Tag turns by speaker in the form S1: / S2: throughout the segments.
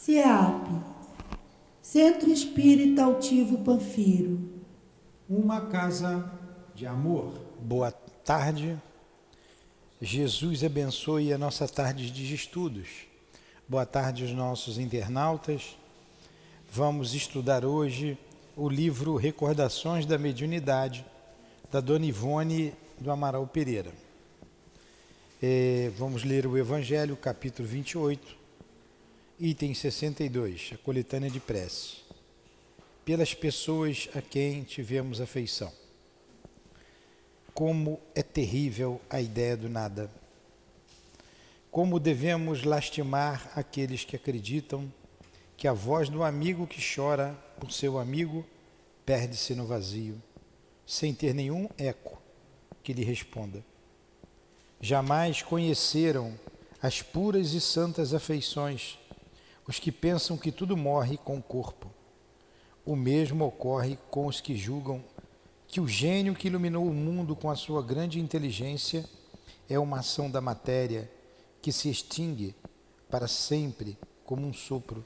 S1: CEAP, Centro Espírita Altivo Panfiro.
S2: Uma casa de amor.
S3: Boa tarde. Jesus abençoe a nossa tarde de estudos. Boa tarde aos nossos internautas. Vamos estudar hoje o livro Recordações da Mediunidade, da Dona Ivone do Amaral Pereira. Vamos ler o Evangelho, capítulo 28, item 62, a coletânea de prece. Pelas pessoas a quem tivemos afeição. Como é terrível a ideia do nada. Como devemos lastimar aqueles que acreditam que a voz do amigo que chora por seu amigo perde-se no vazio, sem ter nenhum eco que lhe responda. Jamais conheceram as puras e santas afeições os que pensam que tudo morre com o corpo. O mesmo ocorre com os que julgam que o gênio que iluminou o mundo com a sua grande inteligência é uma ação da matéria que se extingue para sempre como um sopro,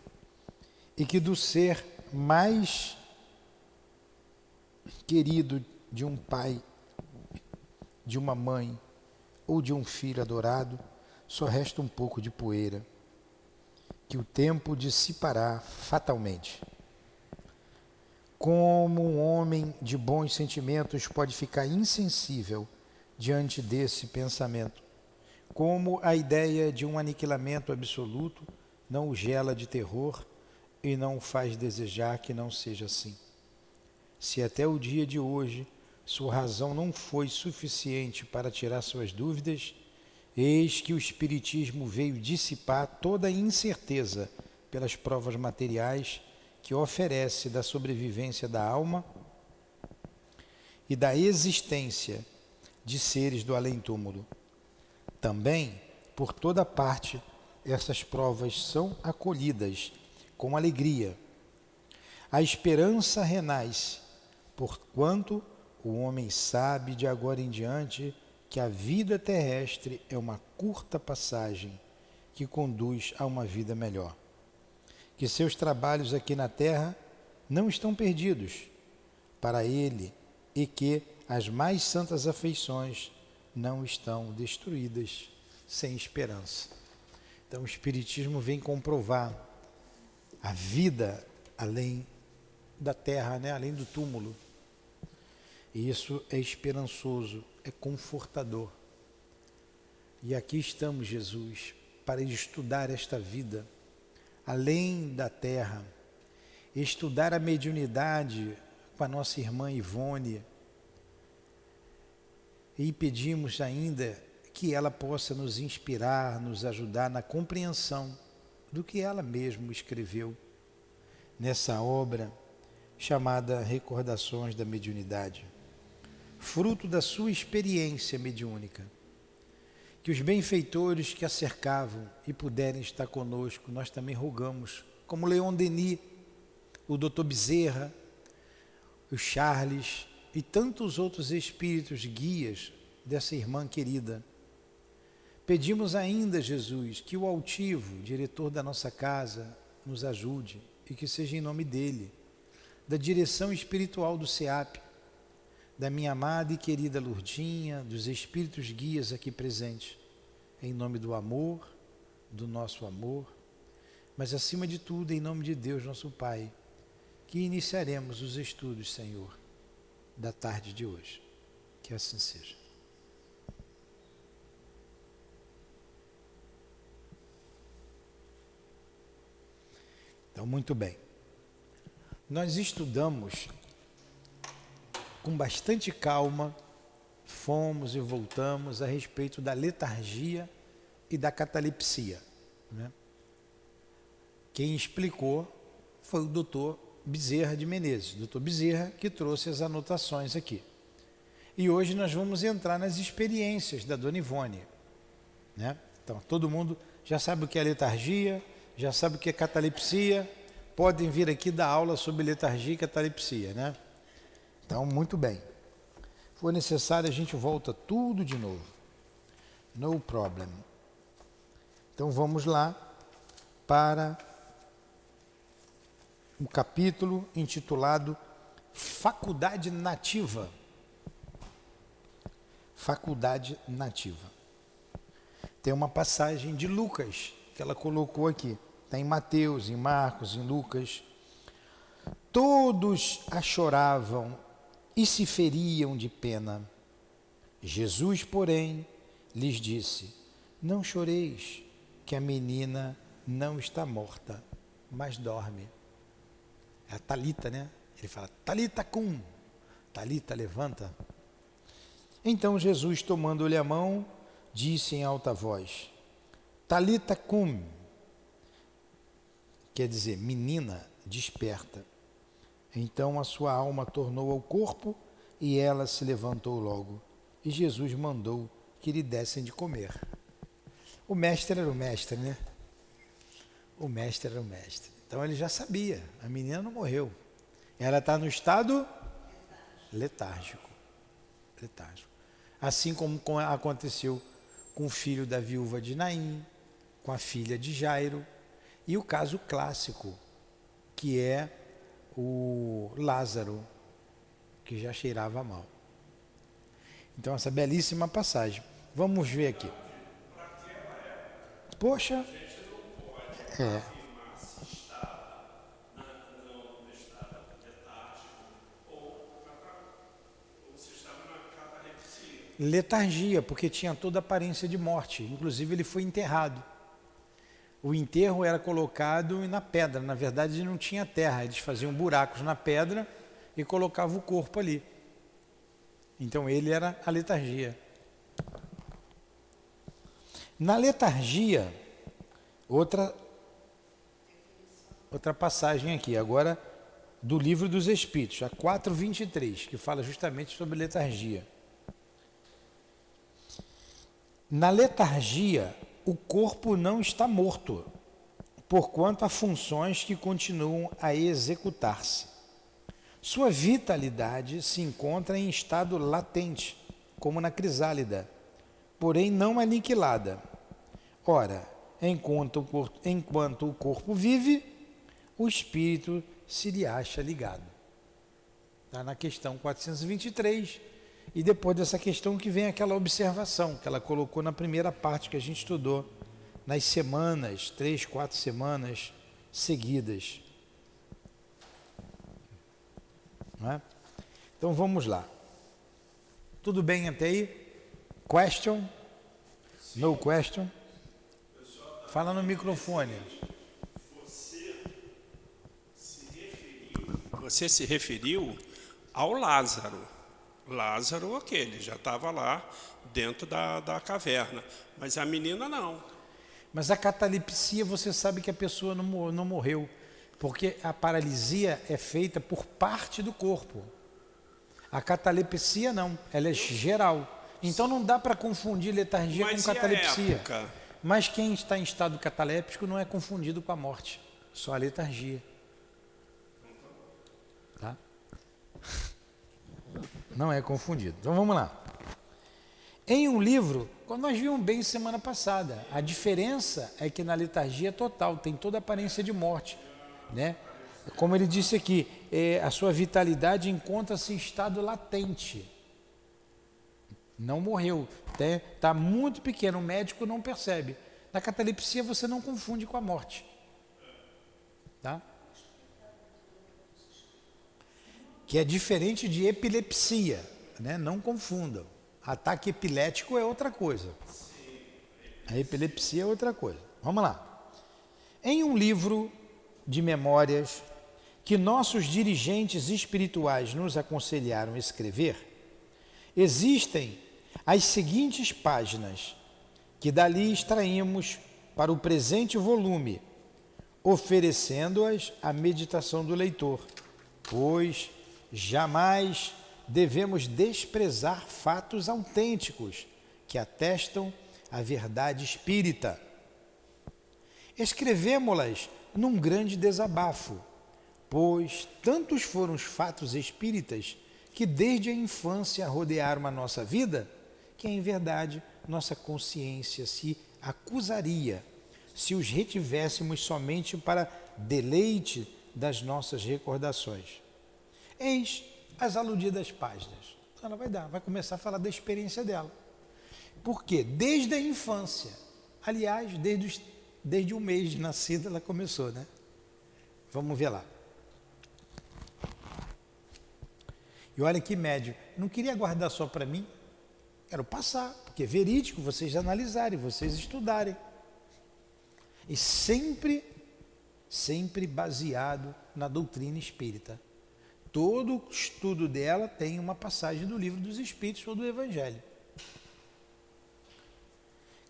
S3: e que do ser mais querido de um pai, de uma mãe ou de um filho adorado, só resta um pouco de poeira, que o tempo dissipará fatalmente. Como um homem de bons sentimentos pode ficar insensível diante desse pensamento? Como a ideia de um aniquilamento absoluto não o gela de terror e não o faz desejar que não seja assim? Se até o dia de hoje sua razão não foi suficiente para tirar suas dúvidas, eis que o Espiritismo veio dissipar toda a incerteza pelas provas materiais que oferece da sobrevivência da alma e da existência de seres do além-túmulo. Também, por toda parte, essas provas são acolhidas com alegria. A esperança renasce, porquanto o homem sabe de agora em diante que a vida terrestre é uma curta passagem que conduz a uma vida melhor. Que seus trabalhos aqui na terra não estão perdidos para ele e que as mais santas afeições não estão destruídas sem esperança. Então o Espiritismo vem comprovar a vida além da terra, né? Além do túmulo. E isso é esperançoso, é confortador. E aqui estamos, Jesus, para estudar esta vida além da terra, estudar a mediunidade com a nossa irmã Ivone, e pedimos ainda que ela possa nos inspirar, nos ajudar na compreensão do que ela mesma escreveu nessa obra chamada Recordações da Mediunidade, fruto da sua experiência mediúnica. Que os benfeitores que a cercavam e puderem estar conosco, nós também rogamos, como Leon Denis, o Dr. Bezerra, o Charles e tantos outros espíritos guias dessa irmã querida. Pedimos ainda, Jesus, que o altivo, diretor da nossa casa, nos ajude e que seja em nome dele, da direção espiritual do CEAP, da minha amada e querida Lourdinha, dos espíritos guias aqui presentes, em nome do amor, do nosso amor, mas acima de tudo, em nome de Deus, nosso Pai, que iniciaremos os estudos, Senhor, da tarde de hoje. Que assim seja. Então, muito bem. Nós estudamos com bastante calma, fomos e voltamos a respeito da letargia e da catalepsia, né? Quem explicou foi o doutor Bezerra de Menezes, doutor Bezerra, que trouxe as anotações aqui. E hoje nós vamos entrar nas experiências da Dona Ivone, né? Então, todo mundo já sabe o que é letargia, já sabe o que é catalepsia, podem vir aqui dar aula sobre letargia e catalepsia, né? Então, muito bem. Se for necessário, a gente volta tudo de novo. No problem. Então, vamos lá para um capítulo intitulado Faculdade Nativa. Faculdade Nativa. Tem uma passagem de Lucas que ela colocou aqui. Está em Mateus, em Marcos, em Lucas. Todos a choravam e se feriam de pena. Jesus, porém, lhes disse: não choreis, que a menina não está morta, mas dorme. É a Talita, né? Ele fala, Talita cum, Talita, levanta. Então Jesus, tomando-lhe a mão, disse em alta voz, Talita cum, quer dizer, menina, desperta. Então a sua alma tornou ao corpo e ela se levantou logo. E Jesus mandou que lhe dessem de comer. O mestre era o mestre, né? O mestre era o mestre. Então ele já sabia, a menina não morreu. Ela está no estado letárgico. Assim como aconteceu com o filho da viúva de Naim, com a filha de Jairo, e o caso clássico, que é o Lázaro, que já cheirava mal. Então, essa belíssima passagem. Vamos ver aqui. Poxa, letargia, porque tinha toda a aparência de morte. Inclusive, ele foi enterrado. O enterro era colocado na pedra. Na verdade, não tinha terra. Eles faziam buracos na pedra e colocavam o corpo ali. Então, ele era a letargia. Na letargia, outra passagem aqui, agora do Livro dos Espíritos, a 4:23, que fala justamente sobre letargia. Na letargia, o corpo não está morto, porquanto há funções que continuam a executar-se. Sua vitalidade se encontra em estado latente, como na crisálida, porém não aniquilada. Ora, enquanto o corpo vive, o espírito se lhe acha ligado. Está na questão 423. E depois dessa questão que vem aquela observação que ela colocou na primeira parte que a gente estudou, nas semanas, 3, 4 semanas seguidas. Não é? Então vamos lá. Tudo bem até aí? Question? No question? Fala no microfone.
S4: Você se referiu ao Lázaro. Lázaro, aquele, já estava lá dentro da caverna. Mas a menina não.
S3: Mas a catalepsia, você sabe que a pessoa não morreu. Porque a paralisia é feita por parte do corpo. A catalepsia não, ela é geral. Então não dá para confundir letargia com catalepsia. Mas quem está em estado cataléptico não é confundido com a morte, só a letargia. Tá? Não é confundido. Então vamos lá. Em um livro, quando nós vimos bem semana passada, a diferença é que na letargia total tem toda a aparência de morte, né? Como ele disse aqui, a sua vitalidade encontra-se em estado latente. Não morreu, está muito pequeno, o médico não percebe. Na catalepsia você não confunde com a morte. Tá? Que é diferente de epilepsia, né? Não confundam. Ataque epilético é outra coisa. A epilepsia é outra coisa. Vamos lá. Em um livro de memórias que nossos dirigentes espirituais nos aconselharam escrever, existem as seguintes páginas que dali extraímos para o presente volume, oferecendo-as à meditação do leitor, pois jamais devemos desprezar fatos autênticos que atestam a verdade espírita. Escrevemo-las num grande desabafo, pois tantos foram os fatos espíritas que desde a infância rodearam a nossa vida, que em verdade nossa consciência se acusaria se os retivéssemos somente para deleite das nossas recordações. Eis as aludidas páginas. Ela vai começar a falar da experiência dela. Por quê? Desde a infância. Aliás, desde o mês de nascida ela começou, né? Vamos ver lá. E olha que médio. Não queria guardar só para mim. Quero passar, porque é verídico, vocês analisarem, vocês estudarem. E sempre baseado na doutrina espírita. Todo estudo dela tem uma passagem do Livro dos Espíritos ou do Evangelho.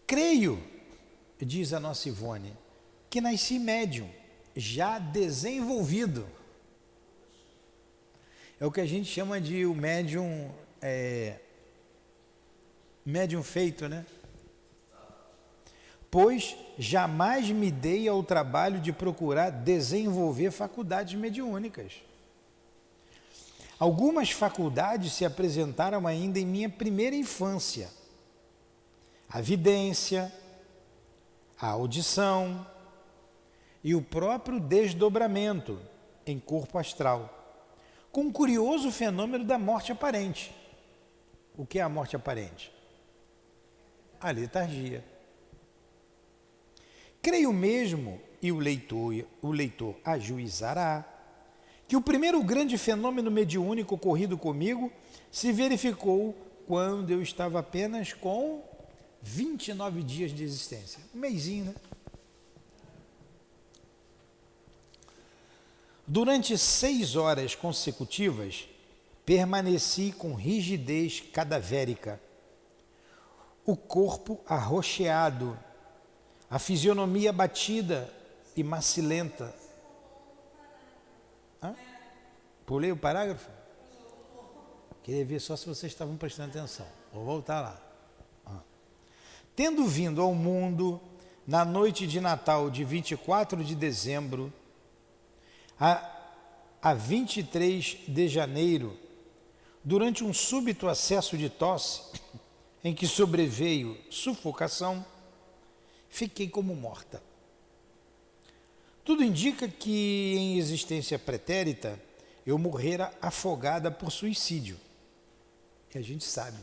S3: Creio, diz a nossa Ivone, que nasci médium, já desenvolvido. É o que a gente chama de o médium, médium feito, né? Pois jamais me dei ao trabalho de procurar desenvolver faculdades mediúnicas. Algumas faculdades se apresentaram ainda em minha primeira infância. A vidência, a audição e o próprio desdobramento em corpo astral, com um curioso fenômeno da morte aparente. O que é a morte aparente? A letargia. Creio mesmo, e o leitor ajuizará, que o primeiro grande fenômeno mediúnico ocorrido comigo se verificou quando eu estava apenas com 29 dias de existência. Um mesinho, né? Durante 6 horas consecutivas, permaneci com rigidez cadavérica, o corpo arroxeado, a fisionomia abatida e macilenta. Hã? Pulei o parágrafo? Queria ver só se vocês estavam prestando atenção. Vou voltar lá. Tendo vindo ao mundo na noite de Natal de 24 de dezembro a 23 de janeiro, durante um súbito acesso de tosse, em que sobreveio sufocação, fiquei como morta. Tudo indica que, em existência pretérita, eu morrera afogada por suicídio. E a gente sabe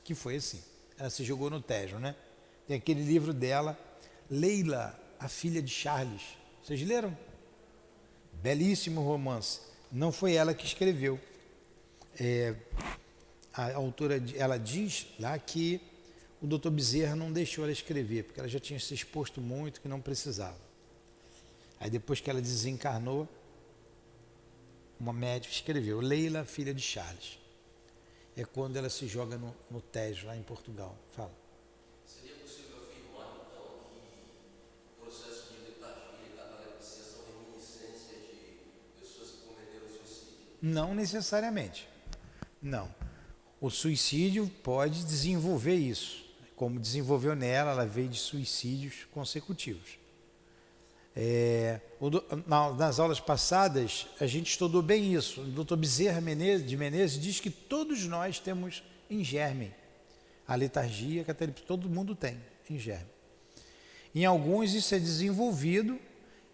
S3: que foi assim. Ela se jogou no Tejo, né? Tem aquele livro dela, Leila, a filha de Charles. Vocês leram? Belíssimo romance. Não foi ela que escreveu. A autora, ela diz lá que o Dr. Bezerra não deixou ela escrever, porque ela já tinha se exposto muito, que não precisava. Aí depois que ela desencarnou, uma médica escreveu, Leila, filha de Charles. É quando ela se joga no Tejo, lá em Portugal. Fala.
S5: Seria possível afirmar, então, que o processo de letargia e catalepsia são reminiscências de pessoas que cometeram suicídio?
S3: Não necessariamente. Não. O suicídio pode desenvolver isso. Como desenvolveu nela, ela veio de suicídios consecutivos. Nas aulas passadas, a gente estudou bem isso. O Dr. Bezerra de Menezes diz que todos nós temos em germe a letargia, que todo mundo tem em germe. Em alguns isso é desenvolvido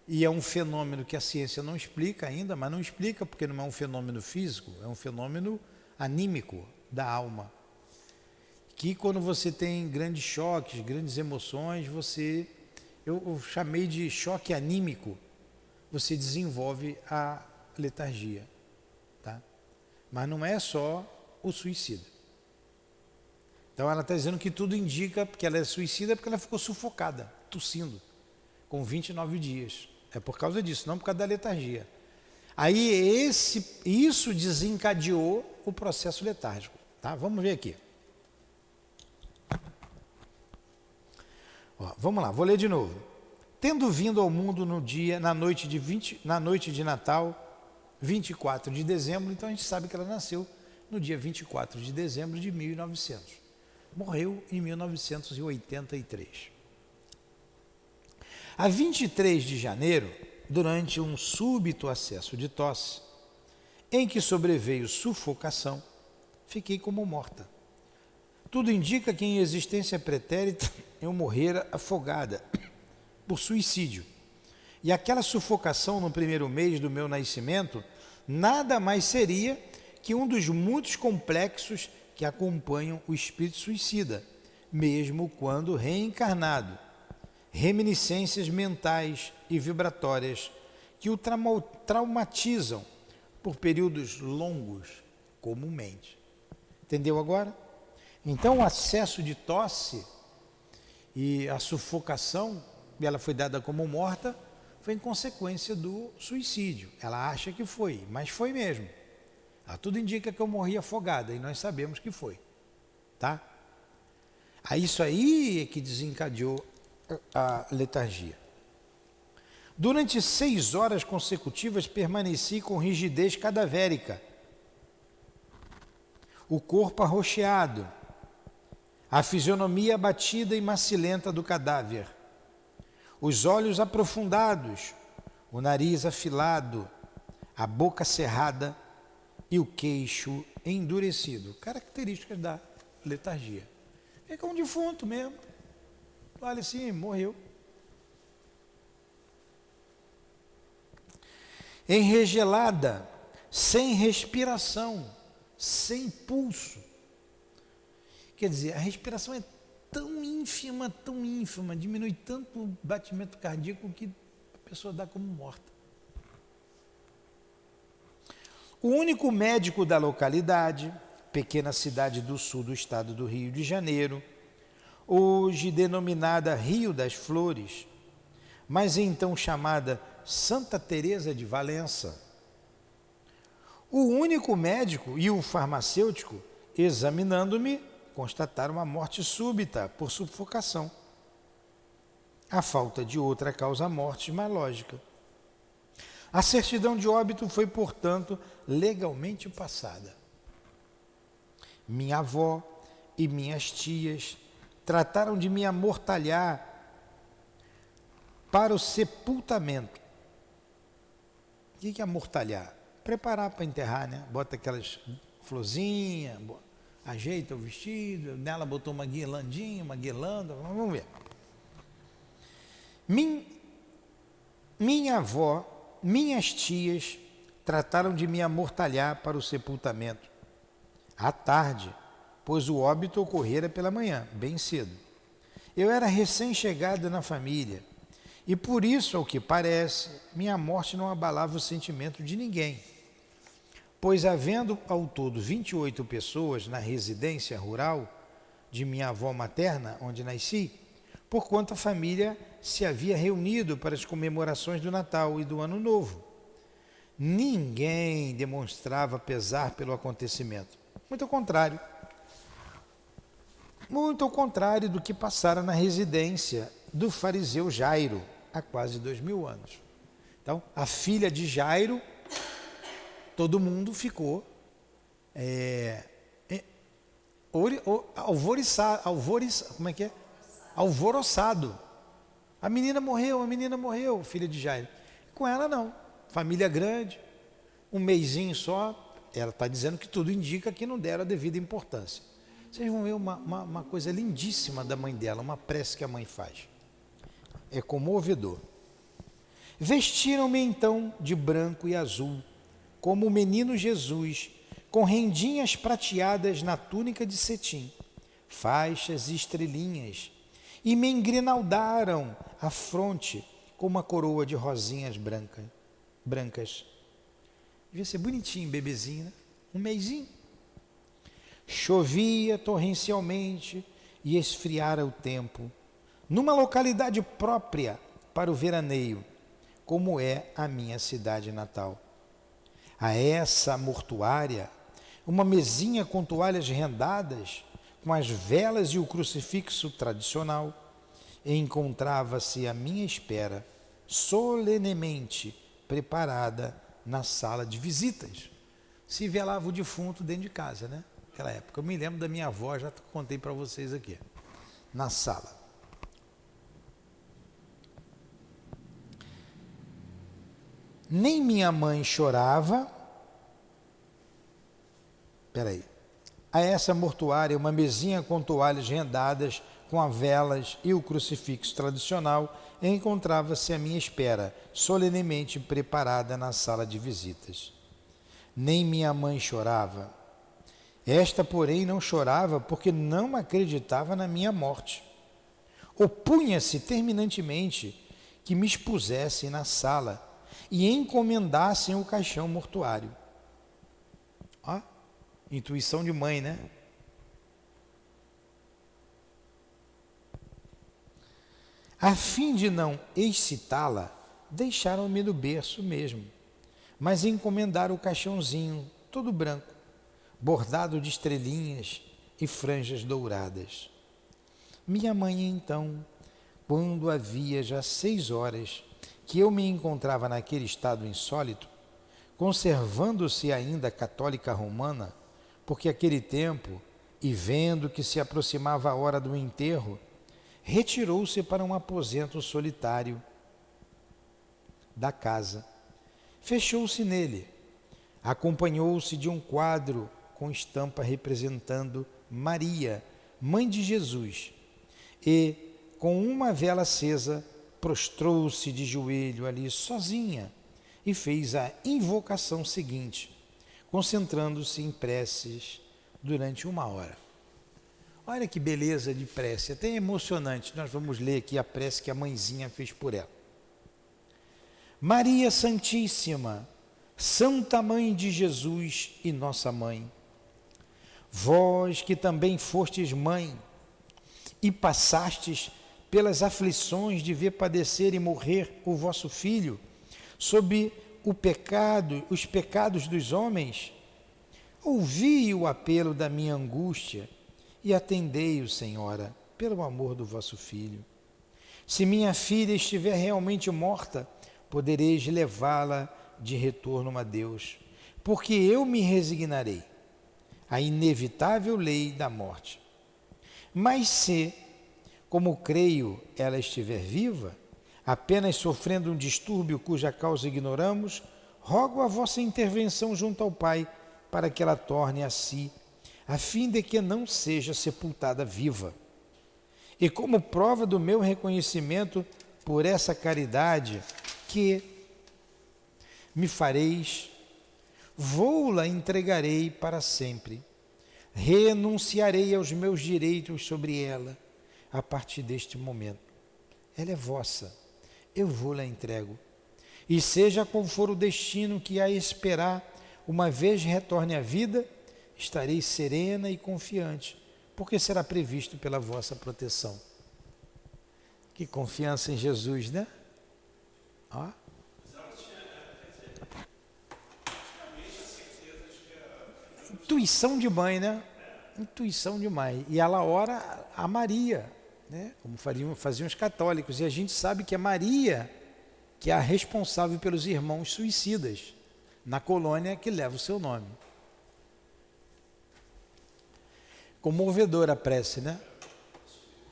S3: e é um fenômeno que a ciência não explica ainda, mas não explica porque não é um fenômeno físico, é um fenômeno anímico da alma. Que quando você tem grandes choques, grandes emoções, eu chamei de choque anímico, você desenvolve a letargia, tá? Mas não é só o suicida. Então ela está dizendo que tudo indica que ela é suicida porque ela ficou sufocada, tossindo, com 29 dias. É por causa disso, não por causa da letargia. Aí isso desencadeou o processo letárgico, tá? Vamos ver aqui. Vamos lá, vou ler de novo. Tendo vindo ao mundo na noite de Natal, 24 de dezembro, então a gente sabe que ela nasceu no dia 24 de dezembro de 1900. Morreu em 1983. A 23 de janeiro, durante um súbito acesso de tosse, em que sobreveio sufocação, fiquei como morta. Tudo indica que em existência pretérita eu morrera afogada por suicídio, E aquela sufocação no primeiro mês do meu nascimento nada mais seria que um dos muitos complexos que acompanham o espírito suicida, mesmo quando reencarnado. Reminiscências mentais e vibratórias que o traumatizam por períodos longos, comumente. Entendeu agora? Então o acesso de tosse e a sufocação, ela foi dada como morta, foi em consequência do suicídio. Ela acha que foi, mas foi mesmo. Tudo indica que eu morri afogada e nós sabemos que foi. Tá? Isso aí é que desencadeou a letargia. Durante 6 horas consecutivas permaneci com rigidez cadavérica, o corpo arroxeado, a fisionomia abatida e macilenta do cadáver, os olhos aprofundados, o nariz afilado, a boca cerrada e o queixo endurecido. Características da letargia. É como um defunto mesmo. Olha assim, morreu. Enregelada, sem respiração, sem pulso. Quer dizer, a respiração é tão ínfima, diminui tanto o batimento cardíaco que a pessoa dá como morta. O único médico da localidade, pequena cidade do sul do estado do Rio de Janeiro, hoje denominada Rio das Flores, mas então chamada Santa Teresa de Valença. O único médico e o farmacêutico, examinando-me, constataram a morte súbita por sufocação. A falta de outra causa-morte mais lógica. A certidão de óbito foi, portanto, legalmente passada. Minha avó e minhas tias trataram de me amortalhar para o sepultamento. O que é amortalhar? Preparar para enterrar, né? Bota aquelas florzinhas, ajeita o vestido, nela botou uma guirlandinha, uma guirlanda, vamos ver. Minha avó, minhas tias trataram de me amortalhar para o sepultamento. À tarde, pois o óbito ocorrera pela manhã, bem cedo. Eu era recém-chegada na família e por isso, ao que parece, minha morte não abalava o sentimento de ninguém, pois havendo ao todo 28 pessoas na residência rural de minha avó materna, onde nasci, porquanto a família se havia reunido para as comemorações do Natal e do Ano Novo. Ninguém demonstrava pesar pelo acontecimento. Muito ao contrário do que passara na residência do fariseu Jairo, há quase 2000 anos. Então, a filha de Jairo, todo mundo ficou alvoroçado. A menina morreu, filha de Jairo. Com ela não, família grande, um mesinho só. Ela está dizendo que tudo indica que não deram a devida importância. Vocês vão ver uma coisa lindíssima da mãe dela, uma prece que a mãe faz. É comovedor. Vestiram-me então de branco e azul, como o menino Jesus, com rendinhas prateadas na túnica de cetim, faixas e estrelinhas, e me engrinaldaram a fronte com uma coroa de rosinhas brancas. Devia ser bonitinho, bebezinho, né? Um mesinho. Chovia torrencialmente e esfriara o tempo, numa localidade própria para o veraneio, como é a minha cidade natal. A essa mortuária, uma mesinha com toalhas rendadas, com as velas e o crucifixo tradicional, encontrava-se à minha espera, solenemente preparada na sala de visitas. Se velava o defunto dentro de casa, né? Naquela época. Eu me lembro da minha avó, já contei para vocês aqui, na sala. Nem minha mãe chorava. A essa mortuária, uma mesinha com toalhas rendadas, com as velas e o crucifixo tradicional, encontrava-se à minha espera, solenemente preparada na sala de visitas. Nem minha mãe chorava. Esta, porém, não chorava porque não acreditava na minha morte. Opunha-se terminantemente que me expusessem na sala e encomendassem o caixão mortuário. Ó, intuição de mãe, né? A fim de não excitá-la, deixaram-me no berço mesmo, mas encomendaram o caixãozinho todo branco, bordado de estrelinhas e franjas douradas. Minha mãe, então, quando havia já 6 horas que eu me encontrava naquele estado insólito, conservando-se ainda católica romana, porque aquele tempo, e vendo que se aproximava a hora do enterro, retirou-se para um aposento solitário da casa. Fechou-se nele, acompanhou-se de um quadro com estampa representando Maria, mãe de Jesus, e, com uma vela acesa, prostrou-se de joelho ali sozinha e fez a invocação seguinte, concentrando-se em preces durante 1 hora. Olha que beleza de prece, até emocionante. Nós vamos ler aqui a prece que a mãezinha fez por ela. Maria Santíssima, Santa Mãe de Jesus e Nossa Mãe, vós que também fostes mãe e passastes pelas aflições de ver padecer e morrer o vosso filho, sob os pecados dos homens, ouvi o apelo da minha angústia e atendei-o, Senhora, pelo amor do vosso filho. Se minha filha estiver realmente morta, podereis levá-la de retorno a Deus, porque eu me resignarei à inevitável lei da morte. Mas se, como creio, ela estiver viva, apenas sofrendo um distúrbio cuja causa ignoramos, rogo a vossa intervenção junto ao Pai, para que ela torne a si, a fim de que não seja sepultada viva. E como prova do meu reconhecimento por essa caridade que me fareis, vou-la entregarei para sempre. Renunciarei aos meus direitos sobre ela a partir deste momento. Ela é vossa, eu vou-la entrego. E seja qual for o destino que a esperar, uma vez retorne à vida, estarei serena e confiante, porque será previsto pela vossa proteção. Que confiança em Jesus, né? Ó. Intuição de mãe, né? Intuição de mãe. E ela ora a Maria, né? Como faziam os católicos. E a gente sabe que é Maria que é a responsável pelos irmãos suicidas na colônia que leva o seu nome. Comovedora a prece, né?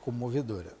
S3: Comovedora.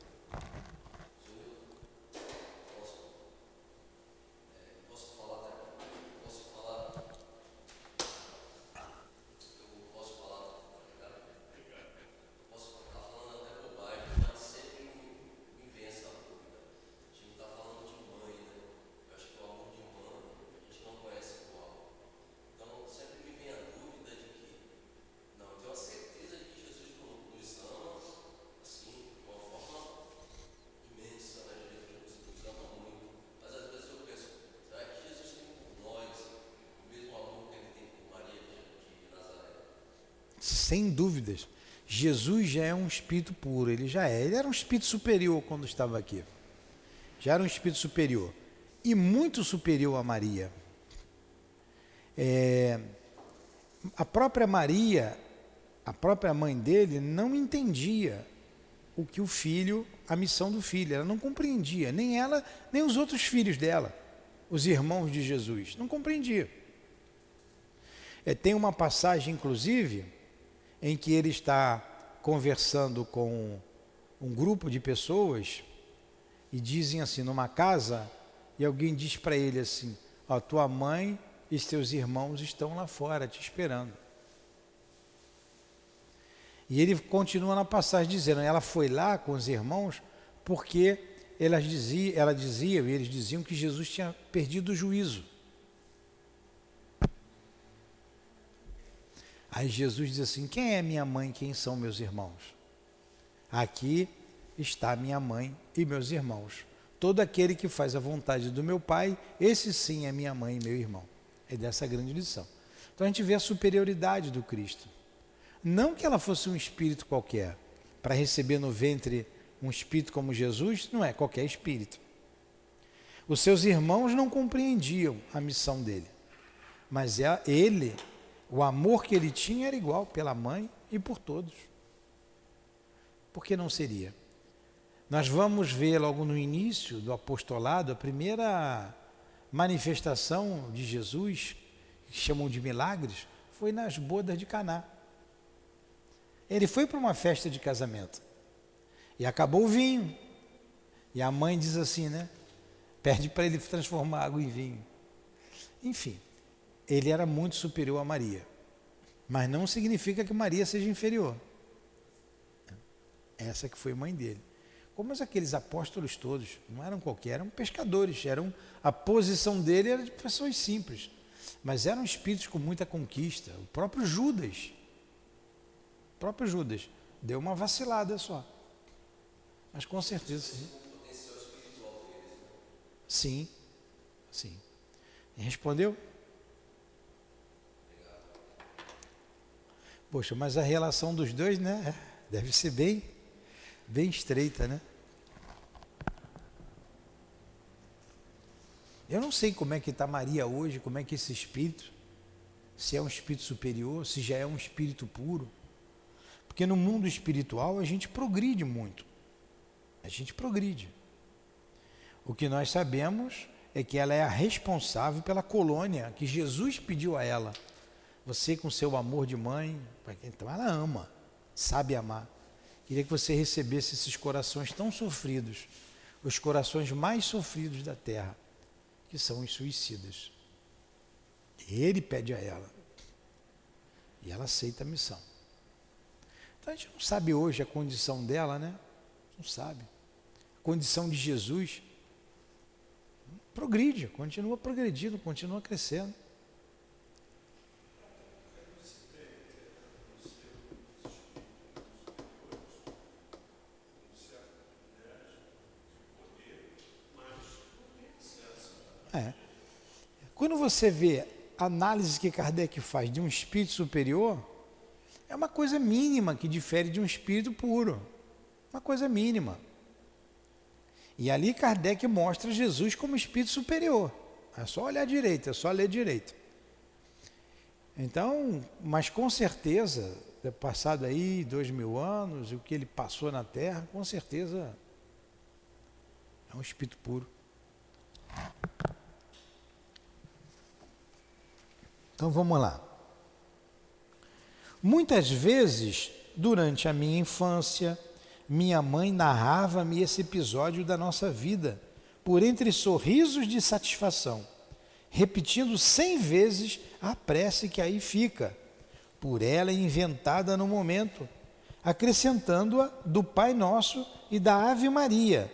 S3: Sem dúvidas, Jesus já é um espírito puro, ele era um espírito superior quando estava aqui, já era um espírito superior, e muito superior a Maria. A própria Maria, a própria mãe dele, não entendia o que o filho, a missão do filho, ela não compreendia, nem ela, nem os outros filhos dela, os irmãos de Jesus, não compreendia. Tem uma passagem, inclusive, em que ele está conversando com um grupo de pessoas e dizem assim, numa casa, e alguém diz para ele assim, ó, tua mãe e teus irmãos estão lá fora te esperando. E ele continua na passagem dizendo, ela foi lá com os irmãos porque ela dizia, e eles diziam que Jesus tinha perdido o juízo. Aí Jesus diz assim, quem é minha mãe, quem são meus irmãos? Aqui está minha mãe e meus irmãos. Todo aquele que faz a vontade do meu Pai, esse sim é minha mãe e meu irmão. É dessa grande lição. Então a gente vê a superioridade do Cristo. Não que ela fosse um espírito qualquer, para receber no ventre um espírito como Jesus, não é qualquer espírito. Os seus irmãos não compreendiam a missão dele, mas ele, o amor que ele tinha era igual pela mãe e por todos. Por que não seria? Nós vamos ver logo no início do apostolado, a primeira manifestação de Jesus, que chamam de milagres, foi nas bodas de Caná. Ele foi para uma festa de casamento e acabou o vinho. E a mãe diz assim, né? Pede para ele transformar água em vinho. Enfim, ele era muito superior a Maria, mas não significa que Maria seja inferior. Essa que foi mãe dele. Como aqueles apóstolos todos, não eram qualquer, eram pescadores, a posição dele era de pessoas simples, mas eram espíritos com muita conquista. O próprio Judas deu uma vacilada só, mas com certeza sim. Sim. Respondeu? Poxa, mas a relação dos dois, né, deve ser bem estreita, né? Eu não sei como é que está Maria hoje, como é que esse espírito, se é um espírito superior, se já é um espírito puro, porque no mundo espiritual a gente progride muito, O que nós sabemos é que ela é a responsável pela colônia que Jesus pediu a ela. Você com seu amor de mãe, então ela ama, sabe amar. Queria que você recebesse esses corações tão sofridos, os corações mais sofridos da terra, que são os suicidas. Ele pede a ela, e ela aceita a missão. Então a gente não sabe hoje a condição dela, né? Não sabe. A condição de Jesus progride, continua progredindo, continua crescendo. Quando você vê a análise que Kardec faz de um espírito superior, é uma coisa mínima que difere de um espírito puro. Uma coisa mínima. E ali Kardec mostra Jesus como espírito superior. É só olhar direito, é só ler direito. Então, mas com certeza, passado aí 2000 anos, e o que ele passou na Terra, com certeza é um espírito puro. Então vamos lá. Muitas vezes, durante a minha infância, minha mãe narrava-me esse episódio da nossa vida, por entre sorrisos de satisfação, repetindo 100 vezes a prece que aí fica, por ela inventada no momento, acrescentando-a do Pai Nosso e da Ave Maria.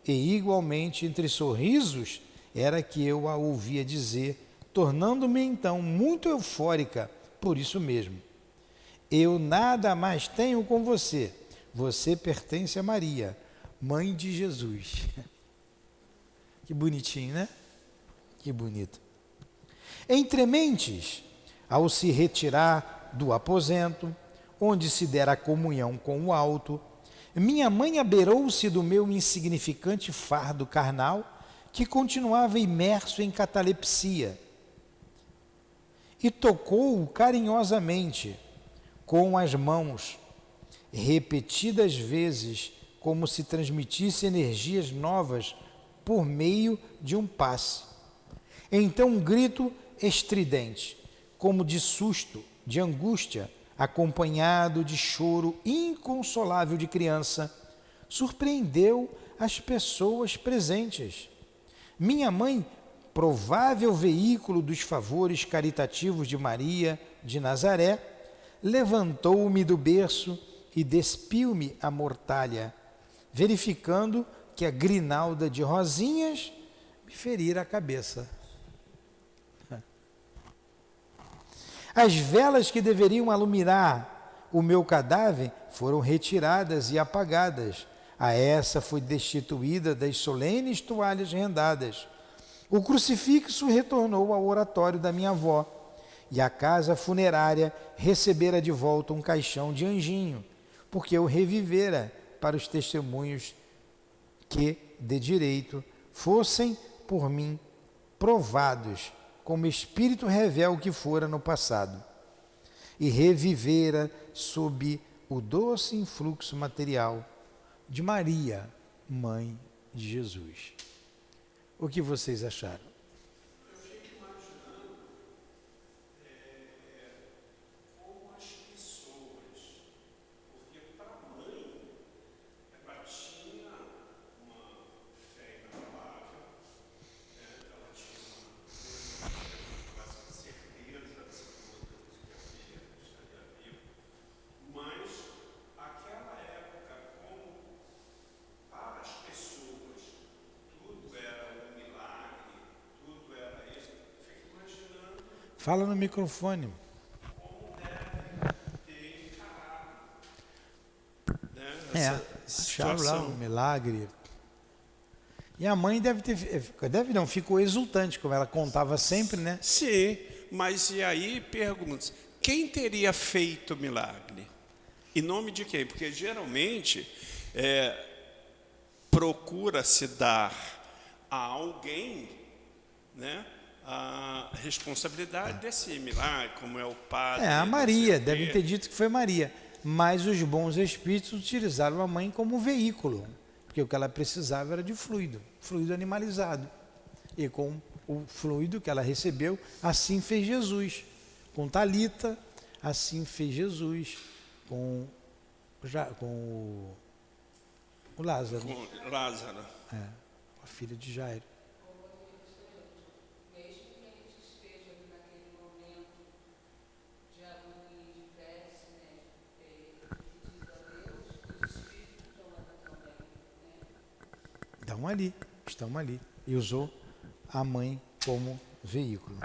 S3: E igualmente entre sorrisos era que eu a ouvia dizer, tornando-me então muito eufórica por isso mesmo. Eu nada mais tenho com você, você pertence a Maria, mãe de Jesus. Que bonitinho, né? Que bonito. Entre mentes, ao se retirar do aposento, onde se dera a comunhão com o alto, minha mãe abeirou-se do meu insignificante fardo carnal, que continuava imerso em catalepsia, e tocou-o carinhosamente com as mãos, repetidas vezes, como se transmitisse energias novas por meio de um passe. Então um grito estridente, como de susto, de angústia, acompanhado de choro inconsolável de criança, surpreendeu as pessoas presentes. Minha mãe, provável veículo dos favores caritativos de Maria de Nazaré, levantou-me do berço e despiu-me a mortalha, verificando que a grinalda de rosinhas me ferira a cabeça. As velas que deveriam iluminar o meu cadáver foram retiradas e apagadas. A essa foi destituída das solenes toalhas rendadas. O crucifixo retornou ao oratório da minha avó, e a casa funerária recebera de volta um caixão de anjinho, porque eu revivera para os testemunhos que, de direito, fossem por mim provados, como espírito revel que fora no passado, e revivera sob o doce influxo material de Maria, mãe de Jesus. O que vocês acharam?
S4: Eu fico imaginando como as pessoas, porque para a mãe, ela tinha uma fé inabalável, ela tinha quase certeza absoluta de que a filha estaria viva, mas aquela época, como para as pessoas tudo era um milagre, tudo era isso, eu fico imaginando
S3: Fala no microfone.
S4: como deve ter encarado, né,
S3: Acharam lá
S4: situação.
S3: um milagre. E a mãe ficou exultante, como ela contava sempre, né?
S4: Sim, mas e aí pergunta, quem teria feito o milagre? Em nome de quem? Porque geralmente procura-se dar a alguém, né, a responsabilidade desse milagre, como é o padre.
S3: A
S4: não
S3: Maria,
S4: sei o quê.
S3: devem ter dito que foi Maria. Mas os bons espíritos utilizaram a mãe como veículo, porque o que ela precisava era de fluido animalizado. E com o fluido que ela recebeu, assim fez Jesus. Com Talita, assim fez Jesus com o Lázaro,
S4: Com Lázaro.
S3: a filha de Jairo.
S6: Mesmo que a gente esteja ali naquele momento de agonia, de prece, né, pedindo a Deus, os espíritos estão lá também, né?
S3: Estão ali. E usou a mãe como veículo.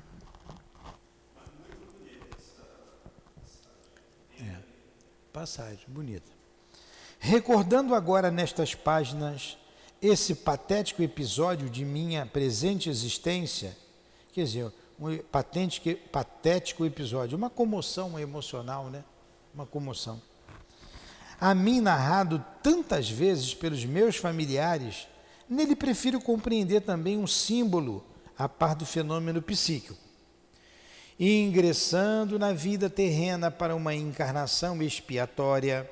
S3: Passagem bonita. Recordando agora nestas páginas esse patético episódio de minha presente existência, quer dizer, um patético episódio, uma comoção emocional, né? Uma comoção. A mim narrado tantas vezes pelos meus familiares, nele prefiro compreender também um símbolo a par do fenômeno psíquico. Ingressando na vida terrena para uma encarnação expiatória,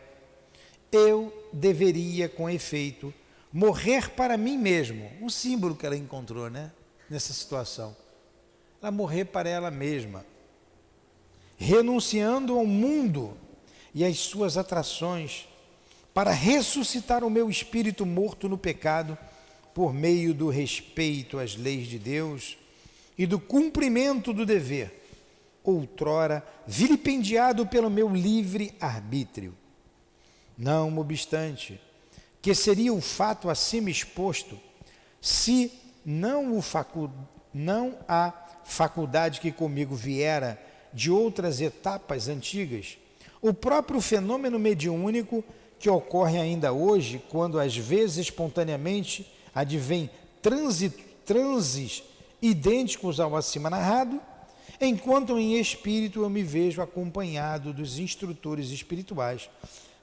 S3: eu deveria, com efeito, morrer para mim mesmo. Um símbolo que ela encontrou, né? Nessa situação. Ela morrer para ela mesma, renunciando ao mundo e às suas atrações, para ressuscitar o meu espírito morto no pecado, por meio do respeito às leis de Deus e do cumprimento do dever, outrora vilipendiado pelo meu livre arbítrio. Não obstante, que seria o fato acima exposto, se não a faculdade que comigo viera de outras etapas antigas, o próprio fenômeno mediúnico que ocorre ainda hoje, quando às vezes espontaneamente advém transes idênticos ao acima narrado, enquanto em espírito eu me vejo acompanhado dos instrutores espirituais,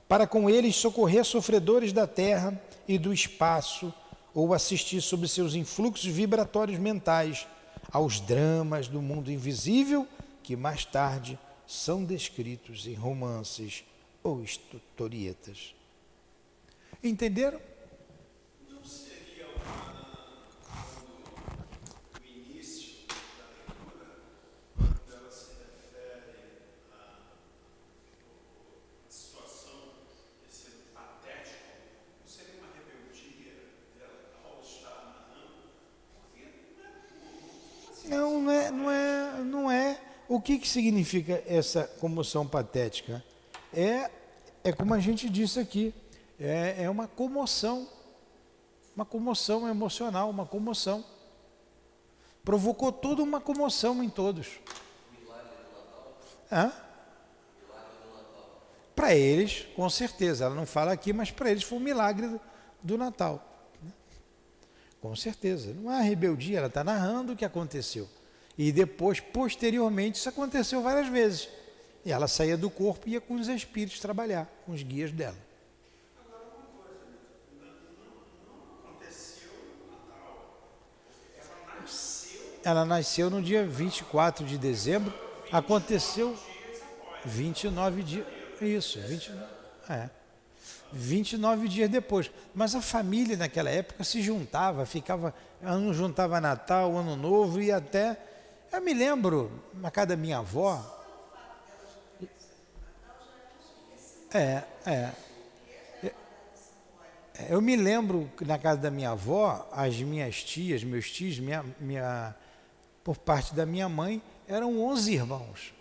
S3: para com eles socorrer sofredores da terra e do espaço, ou assistir sob seus influxos vibratórios mentais aos dramas do mundo invisível, que mais tarde são descritos em romances ou historietas. Entenderam?
S4: Não seria o início da leitura, quando ela se refere à situação de ser patético, não seria uma rebeldia dela ao estar narrando? Porque
S3: Não é. O que significa essa comoção patética? É como a gente disse aqui, é uma comoção emocional, uma comoção. Provocou toda uma comoção em todos. Para eles, com certeza, ela não fala aqui, mas para eles foi um milagre do Natal. Com certeza, não há rebeldia, ela está narrando o que aconteceu. E depois, posteriormente, isso aconteceu várias vezes. E ela saía do corpo e ia com os espíritos trabalhar, com os guias dela.
S4: Agora uma coisa, não aconteceu no Natal.
S3: Ela nasceu no dia 24 de dezembro, aconteceu 29 dias. Isso, 29 dias depois. Mas a família naquela época se juntava, não juntava Natal, Ano Novo e até... Eu me lembro, na casa da minha avó... Eu me lembro que na casa da minha avó, as minhas tias, meus tios, por parte da minha mãe, eram 11 irmãos.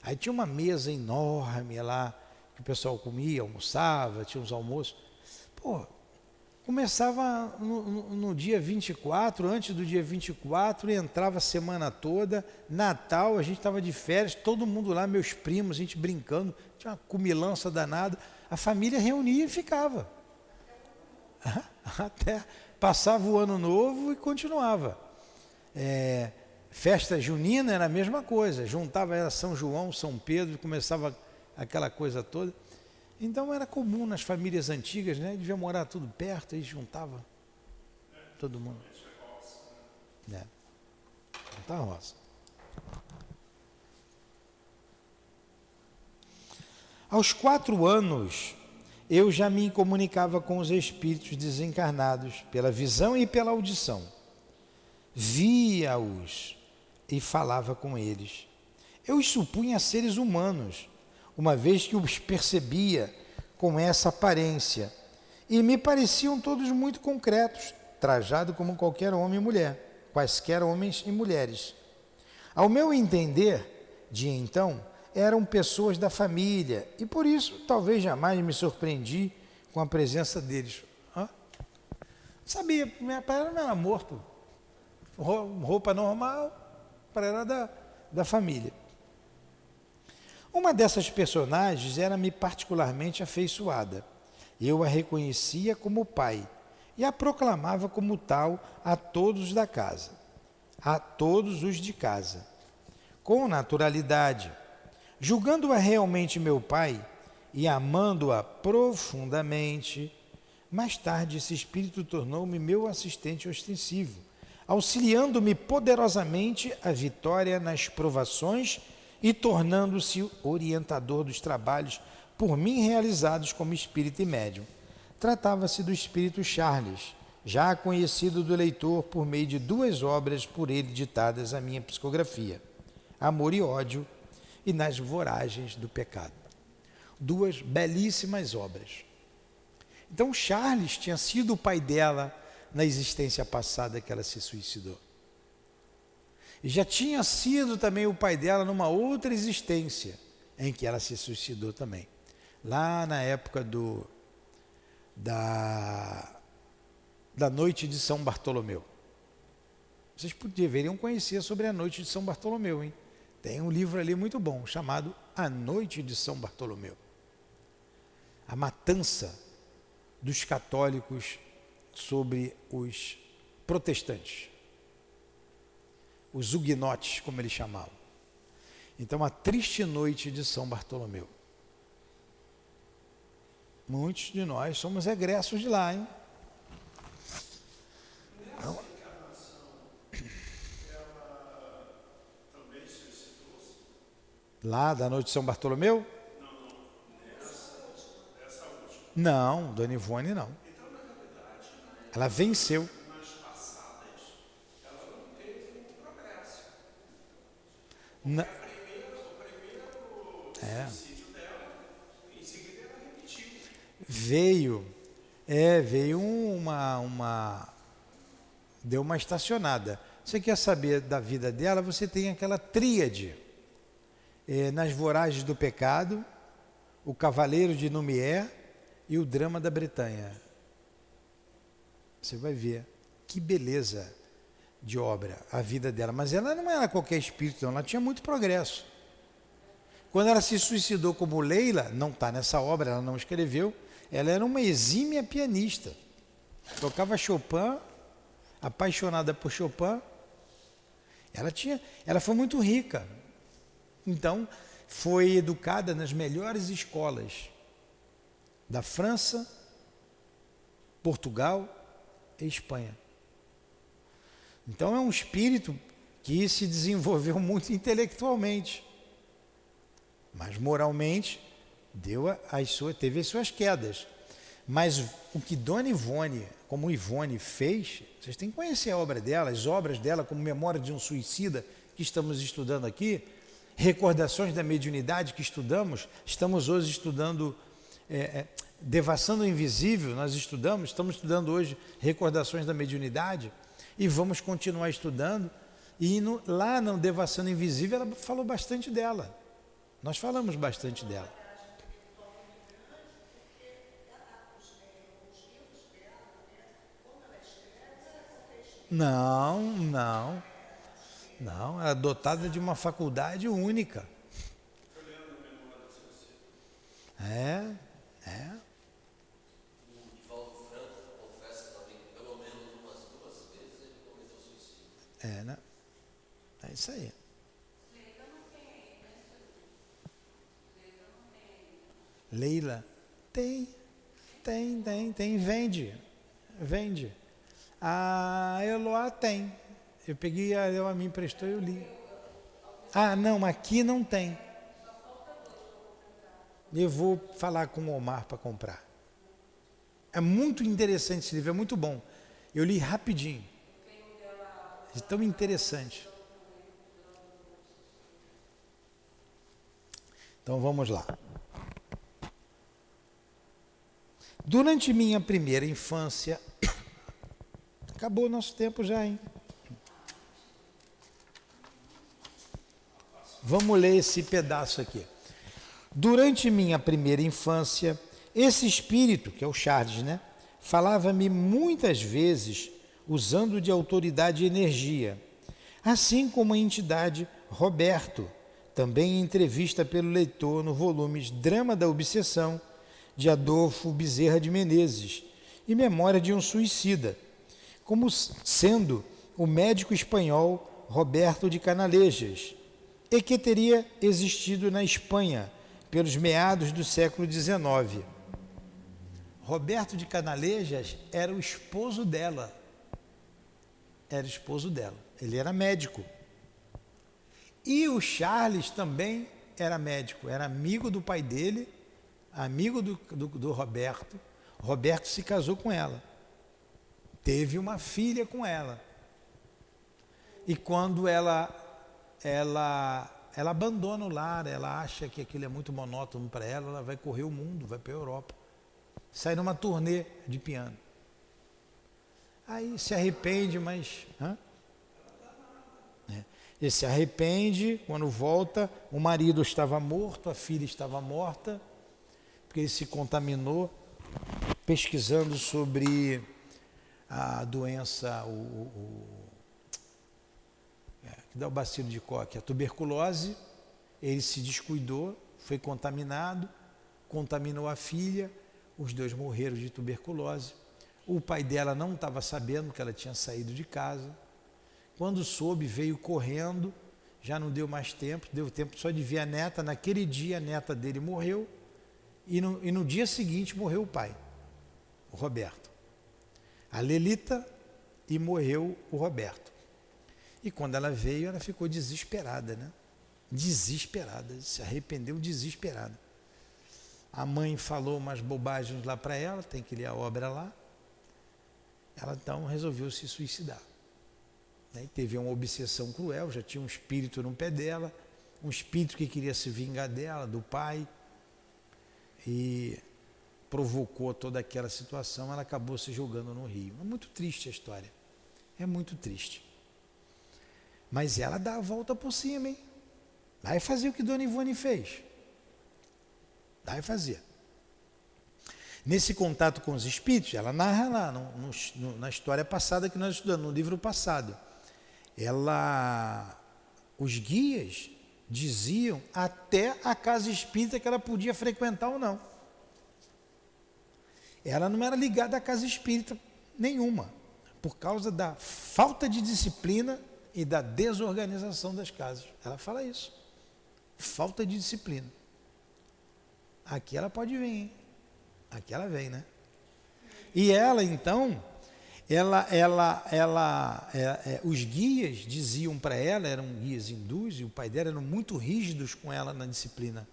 S3: Aí tinha uma mesa enorme lá, que o pessoal comia, almoçava, tinha uns almoços. Começava no dia 24, antes do dia 24, e entrava a semana toda. Natal, a gente estava de férias, todo mundo lá, meus primos, a gente brincando, tinha uma comilança danada. A família reunia e ficava. Até passava o Ano Novo e continuava. Festa junina era a mesma coisa, juntava era São João, São Pedro, começava aquela coisa toda. Então era comum nas famílias antigas, né? Devia morar tudo perto, aí juntava todo mundo. Santa Rosa. Aos 4 anos, eu já me comunicava com os espíritos desencarnados, pela visão e pela audição. Via-os e falava com eles. Eu os supunha seres humanos, uma vez que os percebia com essa aparência, e me pareciam todos muito concretos, trajados como qualquer homem e mulher, quaisquer homens e mulheres. Ao meu entender, de então, eram pessoas da família, e por isso talvez jamais me surpreendi com a presença deles. Sabia, meu pai não era morto, roupa normal, para era da família. Uma dessas personagens era-me particularmente afeiçoada. Eu a reconhecia como pai e a proclamava como tal a todos da casa, a todos os de casa, com naturalidade, julgando-a realmente meu pai e amando-a profundamente. Mais tarde, esse espírito tornou-me meu assistente ostensivo, auxiliando-me poderosamente a vitória nas provações e tornando-se orientador dos trabalhos por mim realizados como espírito e médium. Tratava-se do espírito Charles, já conhecido do leitor por meio de 2 obras por ele ditadas à minha psicografia, Amor e Ódio e Nas Voragens do Pecado. 2 belíssimas obras. Então Charles tinha sido o pai dela na existência passada que ela se suicidou. E já tinha sido também o pai dela numa outra existência em que ela se suicidou também. Lá na época da noite de São Bartolomeu. Vocês deveriam conhecer sobre a noite de São Bartolomeu, hein? Tem um livro ali muito bom, chamado A Noite de São Bartolomeu. A matança dos católicos sobre os protestantes. Os huguenotes, como eles chamavam. Então, a triste noite de São Bartolomeu. Muitos de nós somos egressos de lá, hein? Então, lá da noite de São Bartolomeu? Não, Dona Ivone não. Ela venceu. Na... Veio deu uma estacionada. Você quer saber da vida dela? Você tem aquela tríade. Nas Voragens do Pecado, O Cavaleiro de Lumière e O Drama da Bretanha. Você vai ver que beleza de obra a vida dela. Mas ela não era qualquer espírito, não. Ela tinha muito progresso. Quando ela se suicidou como Leila, não está nessa obra, ela não escreveu, ela era uma exímia pianista. Tocava Chopin, apaixonada por Chopin. Ela foi muito rica. Então, foi educada nas melhores escolas da França, Portugal e Espanha. Então, é um espírito que se desenvolveu muito intelectualmente, mas moralmente teve as suas quedas. Mas o que Dona Ivone, como Ivone, fez, vocês têm que conhecer a obra dela, as obras dela, como Memória de um Suicida, que estamos estudando aqui, Recordações da Mediunidade, que estamos hoje estudando Devassando o Invisível, estamos estudando hoje Recordações da Mediunidade, e vamos continuar estudando, e lá no Devassando o Invisível ela falou bastante dela, nós falamos bastante dela. Não, ela é dotada de uma faculdade única. É.
S5: O Divaldo Franco confessa também que pelo menos umas 2 vezes ele cometeu suicídio.
S3: Né? É isso aí. Leila? Tem, vende. A Eloá tem. Eu peguei, ela me emprestou e eu li. Não, aqui não tem. Eu vou falar com o Omar para comprar. É muito interessante esse livro, é muito bom. Eu li rapidinho. É tão interessante. Então vamos lá. Durante minha primeira infância, acabou o nosso tempo já, hein? Vamos ler esse pedaço aqui. Durante minha primeira infância, esse espírito, que é o Charles, né, falava-me muitas vezes usando de autoridade e energia, assim como a entidade Roberto, também em entrevista pelo leitor no volume Drama da Obsessão, de Adolfo Bezerra de Menezes, e Memória de um Suicida, como sendo o médico espanhol Roberto de Canalejas, e que teria existido na Espanha pelos meados do século XIX. Roberto de Canalejas era o esposo dela. Ele era médico. E o Charles também era médico, era amigo do pai dele, amigo do Roberto. Roberto se casou com ela. Teve uma filha com ela. E quando ela abandona o lar, ela acha que aquilo é muito monótono para ela, ela vai correr o mundo, vai para a Europa, sai numa turnê de piano. Aí se arrepende, mas... Ele se arrepende, quando volta, o marido estava morto, a filha estava morta, porque ele se contaminou pesquisando sobre a doença, que dá o bacilo de Koch, a tuberculose. Ele se descuidou, foi contaminado, contaminou a filha, os dois morreram de tuberculose. O pai dela não estava sabendo que ela tinha saído de casa. Quando soube, veio correndo, já não deu mais tempo, deu tempo só de ver a neta. Naquele dia a neta dele morreu e no dia seguinte morreu o pai, o Roberto. A Lelita, e morreu o Roberto. E quando ela veio, ela ficou desesperada, né? Desesperada, se arrependeu desesperada. A mãe falou umas bobagens lá para ela, tem que ler a obra lá. Ela então resolveu se suicidar. Né? Teve uma obsessão cruel, já tinha um espírito no pé dela, um espírito que queria se vingar dela, do pai, e provocou toda aquela situação. Ela acabou se jogando no rio. É muito triste a história, é muito triste. Mas ela dá a volta por cima, hein? Vai fazer o que Dona Ivone fez. Vai fazer. Nesse contato com os espíritos, ela narra lá, na história passada que nós estudamos, no livro passado. Os guias diziam até a casa espírita que ela podia frequentar ou não. Ela não era ligada à casa espírita nenhuma, por causa da falta de disciplina e da desorganização das casas. Ela fala isso. Falta de disciplina. Aqui ela pode vir, hein? Aqui ela vem, né? E ela, então, os guias diziam para ela, eram guias hindus, e o pai dela eram muito rígidos com ela na disciplina.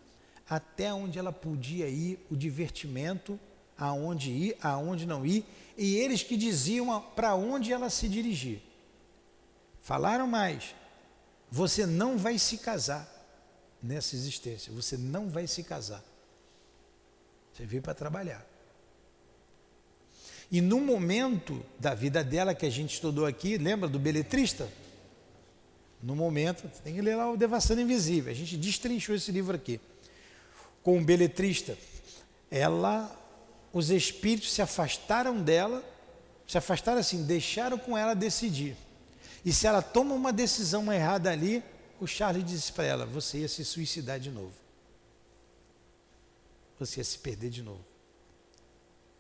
S3: Até onde ela podia ir, o divertimento, aonde ir, aonde não ir, e eles que diziam para onde ela se dirigir. Falaram mais, você não vai se casar nessa existência, você não vai se casar. Você veio para trabalhar. E no momento da vida dela que a gente estudou aqui, lembra do beletrista? No momento, tem que ler lá o Devassando Invisível, a gente destrinchou esse livro aqui. Com o beletrista, os espíritos se afastaram dela, se afastaram assim, deixaram com ela decidir. E se ela toma uma decisão errada ali, o Charles disse para ela, você ia se suicidar de novo. Você ia se perder de novo.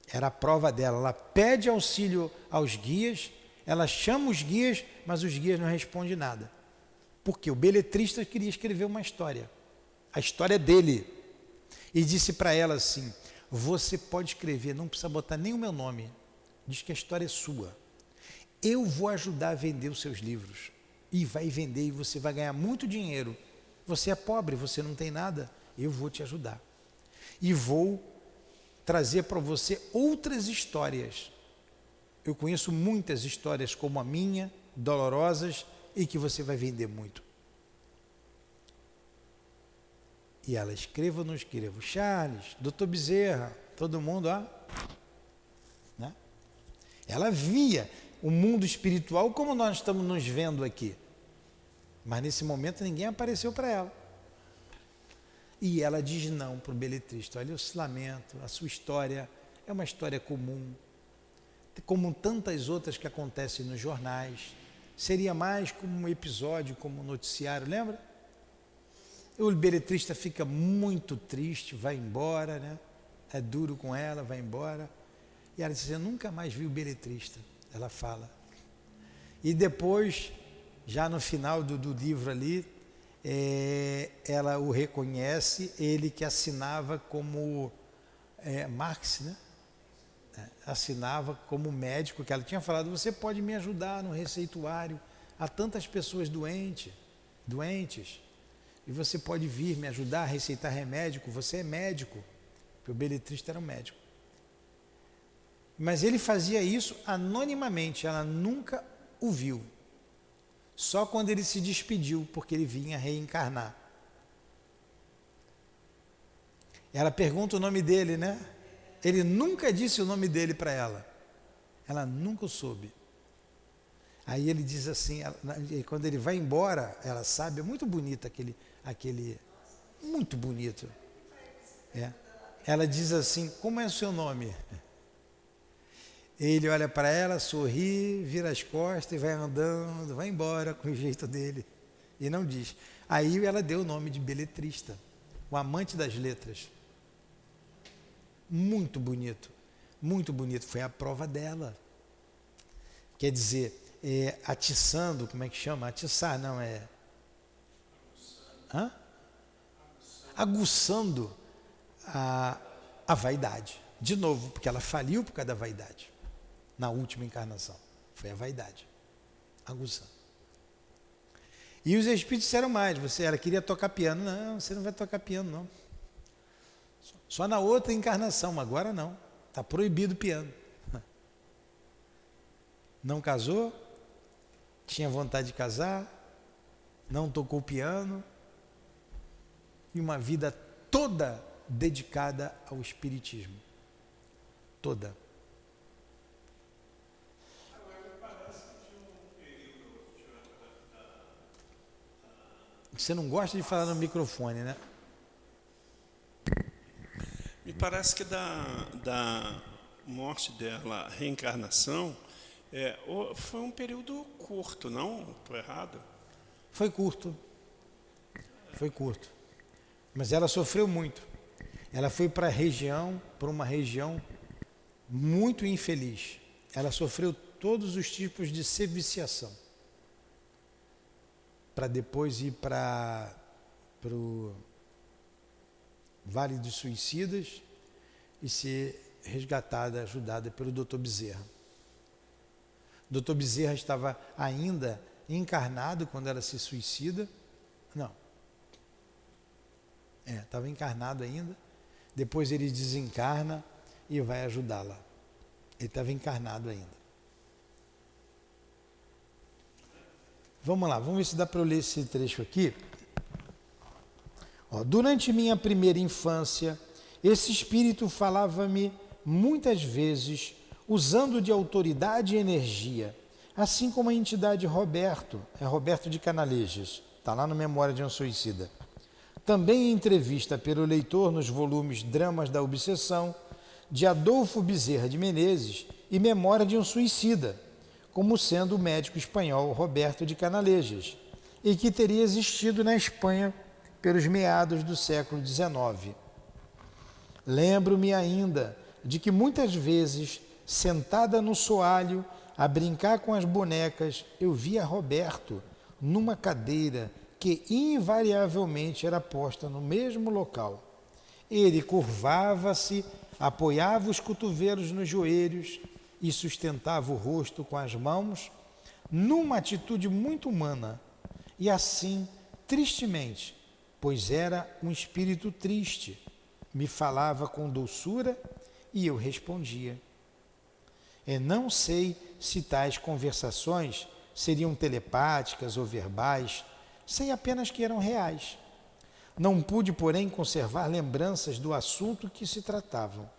S3: Era a prova dela. Ela pede auxílio aos guias, ela chama os guias, mas os guias não respondem nada. Porque o beletrista queria escrever uma história. A história dele. E disse para ela assim, você pode escrever, não precisa botar nem o meu nome. Diz que a história é sua. Eu vou ajudar a vender os seus livros. E vai vender e você vai ganhar muito dinheiro. Você é pobre, você não tem nada. Eu vou te ajudar. E vou trazer para você outras histórias. Eu conheço muitas histórias como a minha, dolorosas, e que você vai vender muito. E ela escreva ou não escreva? Charles, Dr. Bezerra, todo mundo, né? Ela via o mundo espiritual como nós estamos nos vendo aqui. Mas nesse momento ninguém apareceu para ela. E ela diz não para o beletrista. Olha, eu se lamento, a sua história é uma história comum, como tantas outras que acontecem nos jornais. Seria mais como um episódio, como um noticiário, lembra? O beletrista fica muito triste, vai embora, né? É duro com ela, vai embora. E ela diz, eu nunca mais vi o beletrista. Ela fala. E depois, já no final do livro ali, ela o reconhece, ele que assinava como Marx, né? Assinava como médico, que ela tinha falado, você pode me ajudar no receituário, há tantas pessoas doentes, e você pode vir me ajudar a receitar remédio, você é médico, porque o beletrista era um médico. Mas ele fazia isso anonimamente, ela nunca o viu. Só quando ele se despediu, porque ele vinha reencarnar. Ela pergunta o nome dele, né? Ele nunca disse o nome dele para ela. Ela nunca o soube. Aí ele diz assim, quando ele vai embora, ela sabe, é muito bonito aquele muito bonito. Ela diz assim, como é o seu nome? Ele olha para ela, sorri, vira as costas e vai andando, vai embora com o jeito dele. E não diz. Aí ela deu o nome de beletrista, o amante das letras. Muito bonito, foi a prova dela. Quer dizer, atiçando, como é que chama? Atiçar, não é? Aguçando a vaidade. De novo, porque ela faliu por causa da vaidade. Na última encarnação, foi a vaidade, aguçando. E os espíritos disseram mais, ela queria tocar piano, não, você não vai tocar piano não, só na outra encarnação, agora não, está proibido o piano. Não casou, tinha vontade de casar, não tocou piano, e uma vida toda dedicada ao espiritismo, toda. Você não gosta de falar no microfone, né?
S4: Me parece que da morte dela, reencarnação, foi um período curto, não? Estou errado?
S3: Foi curto. Foi curto. Mas ela sofreu muito. Ela foi para uma região muito infeliz. Ela sofreu todos os tipos de seviciação. Para depois ir para o Vale dos Suicidas e ser resgatada, ajudada pelo Dr. Bezerra. O Dr. Bezerra estava ainda encarnado quando ela se suicida. Não. Estava encarnado ainda. Depois ele desencarna e vai ajudá-la. Ele estava encarnado ainda. Vamos lá, vamos ver se dá para eu ler esse trecho aqui. Durante minha primeira infância, esse espírito falava-me muitas vezes, usando de autoridade e energia, assim como a entidade Roberto de Canalejas, está lá no Memória de um Suicida. Também em entrevista pelo leitor nos volumes Dramas da Obsessão, de Adolfo Bezerra de Menezes e Memória de um Suicida, como sendo o médico espanhol Roberto de Canalejas, e que teria existido na Espanha pelos meados do século XIX. Lembro-me ainda de que muitas vezes, sentada no soalho, a brincar com as bonecas, eu via Roberto numa cadeira que invariavelmente era posta no mesmo local. Ele curvava-se, apoiava os cotovelos nos joelhos e sustentava o rosto com as mãos, numa atitude muito humana, e assim, tristemente, pois era um espírito triste, me falava com doçura e eu respondia. Não sei se tais conversações seriam telepáticas ou verbais, sei apenas que eram reais. Não pude, porém, conservar lembranças do assunto que se tratavam.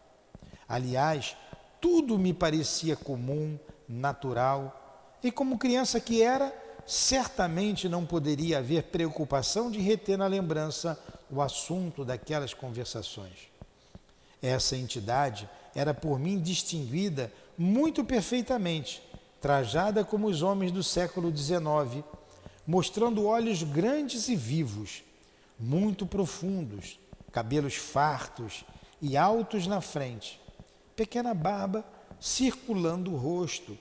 S3: Aliás, tudo me parecia comum, natural, e como criança que era, certamente não poderia haver preocupação de reter na lembrança o assunto daquelas conversações. Essa entidade era por mim distinguida muito perfeitamente, trajada como os homens do século XIX, mostrando olhos grandes e vivos, muito profundos, cabelos fartos e altos na frente, pequena barba circulando o rosto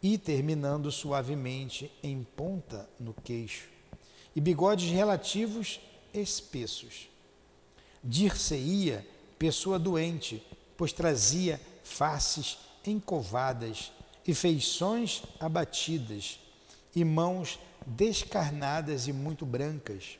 S3: e terminando suavemente em ponta no queixo, e bigodes relativos espessos. Dir-se-ia pessoa doente, pois trazia faces encovadas e feições abatidas, e mãos descarnadas e muito brancas.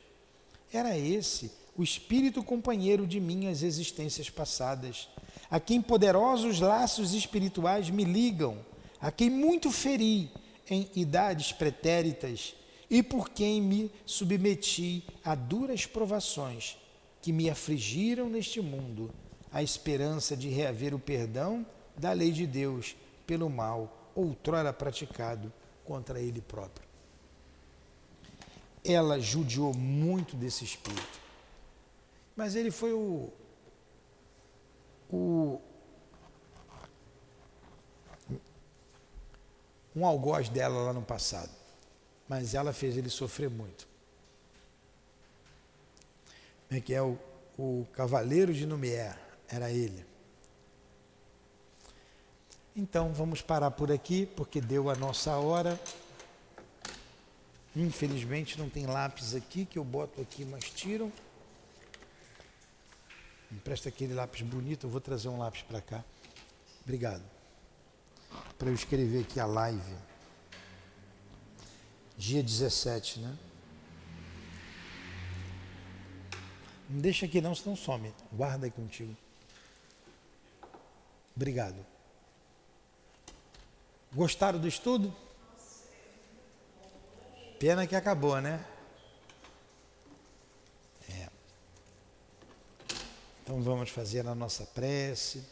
S3: Era esse o espírito companheiro de minhas existências passadas, a quem poderosos laços espirituais me ligam, a quem muito feri em idades pretéritas e por quem me submeti a duras provações que me afligiram neste mundo, a esperança de reaver o perdão da lei de Deus pelo mal outrora praticado contra ele próprio. Ela judiou muito desse espírito, mas ele foi um algoz dela lá no passado, mas ela fez ele sofrer muito. Que é o Cavaleiro de Lumière, era ele. Então vamos parar por aqui, porque deu a nossa hora. Infelizmente não tem lápis aqui, que eu boto aqui, mas tiram. Me presta aquele lápis bonito, eu vou trazer um lápis para cá. Obrigado. Para eu escrever aqui a live. Dia 17, né? Não deixa aqui não, senão some. Guarda aí contigo. Obrigado. Gostaram do estudo? Pena que acabou, né? Então vamos fazer a nossa prece.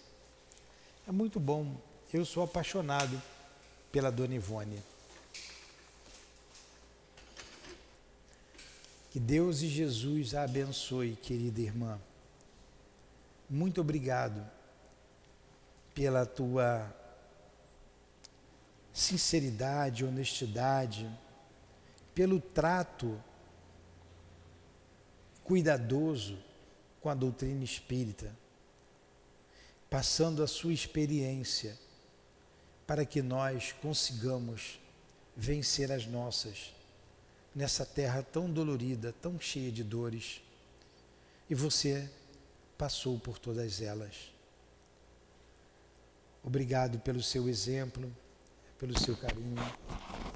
S3: É muito bom. Eu sou apaixonado pela Dona Ivone. Que Deus e Jesus a abençoe, querida irmã. Muito obrigado pela tua sinceridade, honestidade, pelo trato cuidadoso com a doutrina espírita, passando a sua experiência para que nós consigamos vencer as nossas nessa terra tão dolorida, tão cheia de dores. E você passou por todas elas. Obrigado pelo seu exemplo, pelo seu carinho.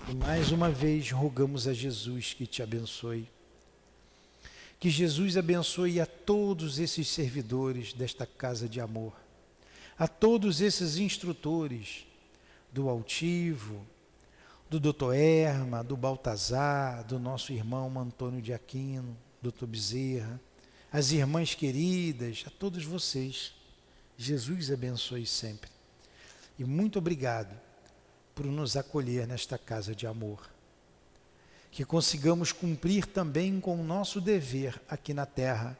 S3: E mais uma vez rogamos a Jesus que te abençoe. Que Jesus abençoe a todos esses servidores desta casa de amor, a todos esses instrutores do Altivo, do Dr. Erma, do Baltazar, do nosso irmão Antônio de Aquino, Dr. Bezerra, as irmãs queridas, a todos vocês. Jesus abençoe sempre. E muito obrigado por nos acolher nesta casa de amor. Que consigamos cumprir também com o nosso dever aqui na Terra.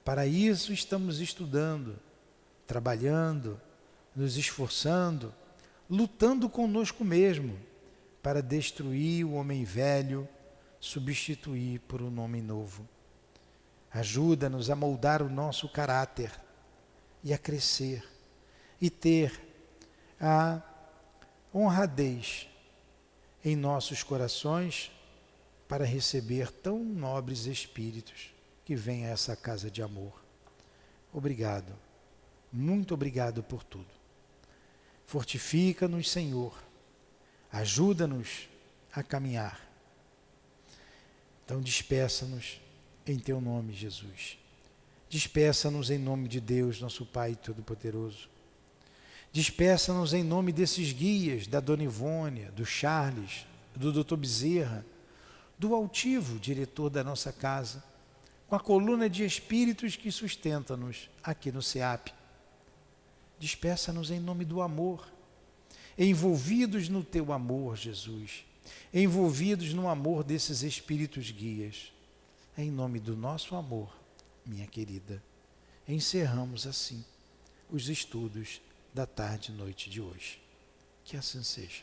S3: Para isso estamos estudando, trabalhando, nos esforçando, lutando conosco mesmo, para destruir o homem velho, substituir por um homem novo. Ajuda-nos a moldar o nosso caráter e a crescer e ter a honradez em nossos corações para receber tão nobres espíritos que vêm a essa casa de amor. Obrigado, muito obrigado por tudo. Fortifica-nos, Senhor, ajuda-nos a caminhar. Então despeça-nos em Teu nome, Jesus. Despeça-nos em nome de Deus, nosso Pai Todo-Poderoso. Despeça-nos em nome desses guias, da Dona Ivônia, do Charles, do Dr. Bezerra, do Altivo, diretor da nossa casa, com a coluna de espíritos que sustenta-nos aqui no SEAP. Despeça-nos em nome do amor, envolvidos no Teu amor, Jesus, envolvidos no amor desses espíritos guias. Em nome do nosso amor, minha querida, encerramos assim os estudos da tarde e noite de hoje. Que assim seja.